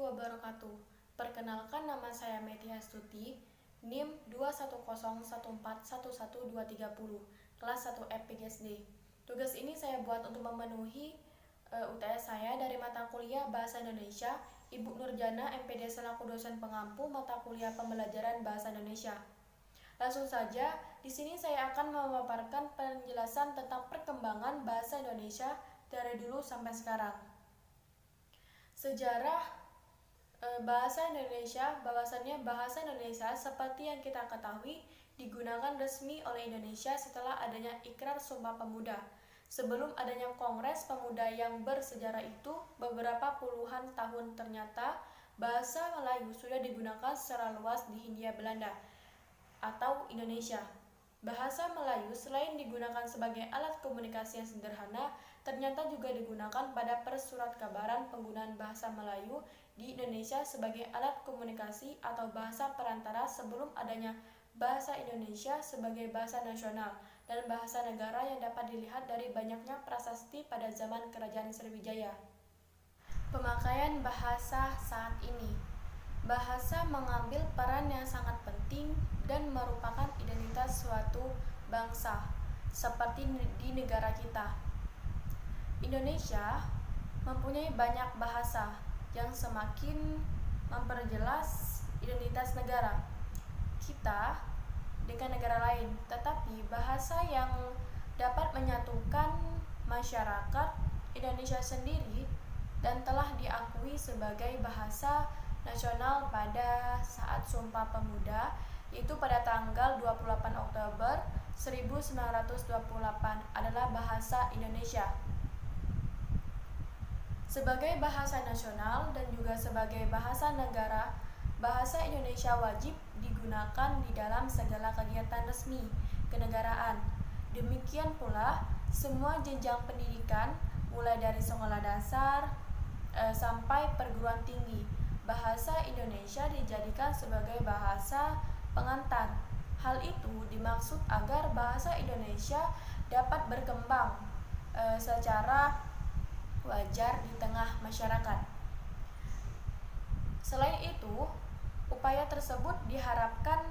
wabarakatuh. Perkenalkan, nama saya Metia Astuti, NIM 21014111230, kelas 1 FPGSD. Tugas ini saya buat untuk memenuhi UTS saya dari mata kuliah Bahasa Indonesia, Ibu Nurjana MPD selaku dosen pengampu mata kuliah pembelajaran Bahasa Indonesia. Langsung saja, di sini saya akan memaparkan penjelasan tentang perkembangan bahasa Indonesia dari dulu sampai sekarang. Sejarah bahasa Indonesia, bahwasannya bahasa Indonesia seperti yang kita ketahui digunakan resmi oleh Indonesia setelah adanya Ikrar Sumpah Pemuda. Sebelum adanya Kongres Pemuda yang bersejarah itu, beberapa puluhan tahun ternyata bahasa Melayu sudah digunakan secara luas di Hindia Belanda atau Indonesia. Bahasa Melayu selain digunakan sebagai alat komunikasi yang sederhana, ternyata juga digunakan pada persuratkabaran. Penggunaan bahasa Melayu di Indonesia sebagai alat komunikasi atau bahasa perantara sebelum adanya bahasa Indonesia sebagai bahasa nasional dan bahasa negara yang dapat dilihat dari banyaknya prasasti pada zaman Kerajaan Sriwijaya. Pemakaian bahasa saat ini. Bahasa mengambil peran yang sangat penting dan merupakan identitas suatu bangsa, seperti di negara kita. Indonesia mempunyai banyak bahasa yang semakin memperjelas identitas negara kita dengan negara lain, tetapi bahasa yang dapat menyatukan masyarakat Indonesia sendiri dan telah diakui sebagai bahasa nasional pada saat Sumpah Pemuda, yaitu pada tanggal 28 Oktober 1928 adalah bahasa Indonesia. Sebagai bahasa nasional dan juga sebagai bahasa negara, bahasa Indonesia wajib digunakan di dalam segala kegiatan resmi kenegaraan. Demikian pula semua jenjang pendidikan mulai dari sekolah dasar sampai perguruan tinggi. Bahasa Indonesia dijadikan sebagai bahasa pengantar. Hal itu dimaksud agar bahasa Indonesia dapat berkembang secara wajar di tengah masyarakat. Selain itu, upaya tersebut diharapkan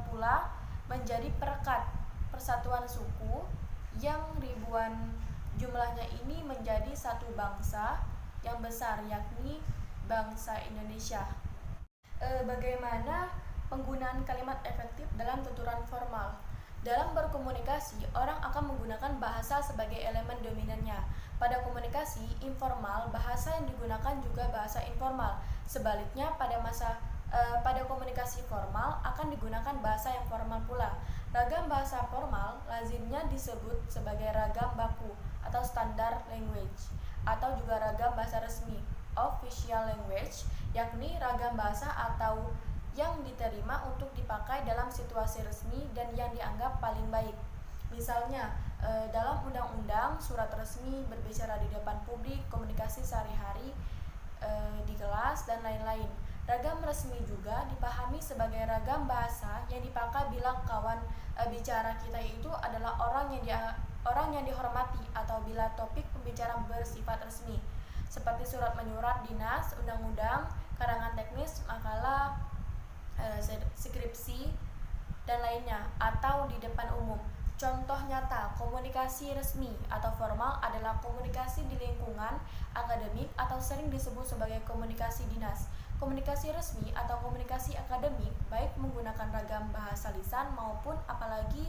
pula menjadi perekat persatuan suku yang ribuan jumlahnya ini menjadi satu bangsa yang besar, yakni bangsa Indonesia. Bagaimana penggunaan kalimat efektif dalam tuturan formal? Dalam berkomunikasi, orang akan menggunakan bahasa sebagai elemen dominannya. Pada komunikasi informal, bahasa yang digunakan juga bahasa informal. Sebaliknya, pada komunikasi formal akan digunakan bahasa yang formal pula. Ragam bahasa formal lazimnya disebut sebagai ragam baku atau standard language, atau juga ragam bahasa resmi official language, yakni ragam bahasa atau yang diterima untuk dipakai dalam situasi resmi dan yang dianggap paling baik. Misalnya, dalam undang-undang, surat resmi, berbicara di depan publik, komunikasi sehari-hari di kelas, dan lain-lain. Ragam resmi juga dipahami sebagai ragam bahasa yang dipakai bila kawan bicara kita itu adalah orang yang dihormati atau bila topik pembicaraan bersifat resmi, seperti surat menyurat dinas, undang-undang, karangan teknis, makalah, skripsi, dan lainnya, atau di depan umum. Contoh nyata komunikasi resmi atau formal adalah komunikasi di lingkungan akademik atau sering disebut sebagai komunikasi dinas. Komunikasi resmi atau komunikasi akademik baik menggunakan ragam bahasa lisan maupun apalagi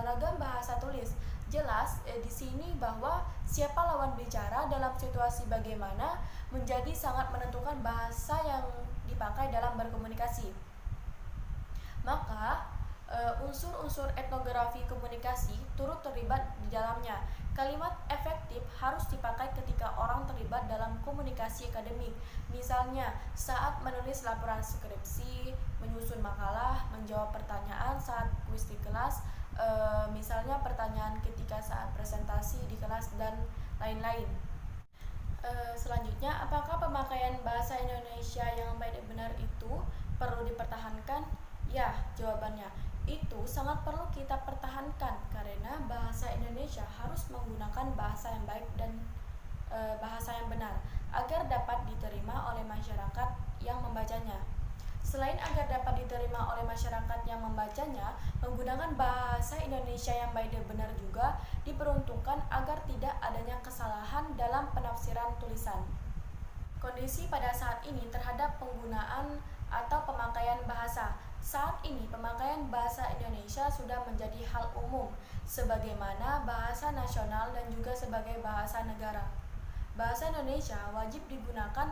ragam bahasa tulis. Jelas di sini bahwa siapa lawan bicara dalam situasi bagaimana menjadi sangat menentukan bahasa yang dipakai dalam berkomunikasi. Maka unsur-unsur etnografi komunikasi turut terlibat di dalamnya. Kalimat efektif harus dipakai ketika orang terlibat dalam komunikasi akademik. Misalnya, saat menulis laporan skripsi, menyusun makalah, menjawab pertanyaan saat kuis di kelas, misalnya pertanyaan ketika saat presentasi di kelas, dan lain-lain. Selanjutnya, apakah pemakaian bahasa Indonesia yang baik dan benar itu perlu dipertahankan? Ya, jawabannya itu sangat perlu kita pertahankan karena bahasa Indonesia harus menggunakan bahasa yang baik dan bahasa yang benar. agar dapat diterima oleh masyarakat yang membacanya. Selain agar dapat diterima oleh masyarakat yang membacanya, menggunakan bahasa Indonesia yang baik dan benar juga diperuntukkan agar tidak adanya kesalahan dalam penafsiran tulisan. Kondisi pada saat ini terhadap penggunaan atau pemakaian bahasa. Saat ini pemakaian bahasa Indonesia sudah menjadi hal umum, sebagaimana bahasa nasional dan juga sebagai bahasa negara. Bahasa Indonesia wajib digunakan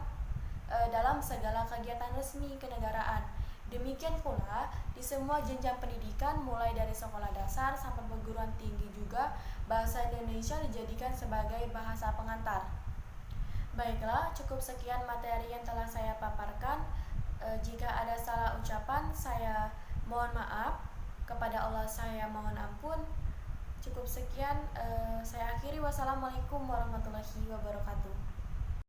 dalam segala kegiatan resmi kenegaraan. Demikian pula di semua jenjang pendidikan mulai dari sekolah dasar sampai perguruan tinggi juga bahasa Indonesia dijadikan sebagai bahasa pengantar. Baiklah, cukup sekian materi yang telah saya paparkan. Jika ada salah ucapan, saya mohon maaf. Kepada Allah saya mohon ampun. Cukup sekian, saya akhiri. Wassalamualaikum warahmatullahi wabarakatuh.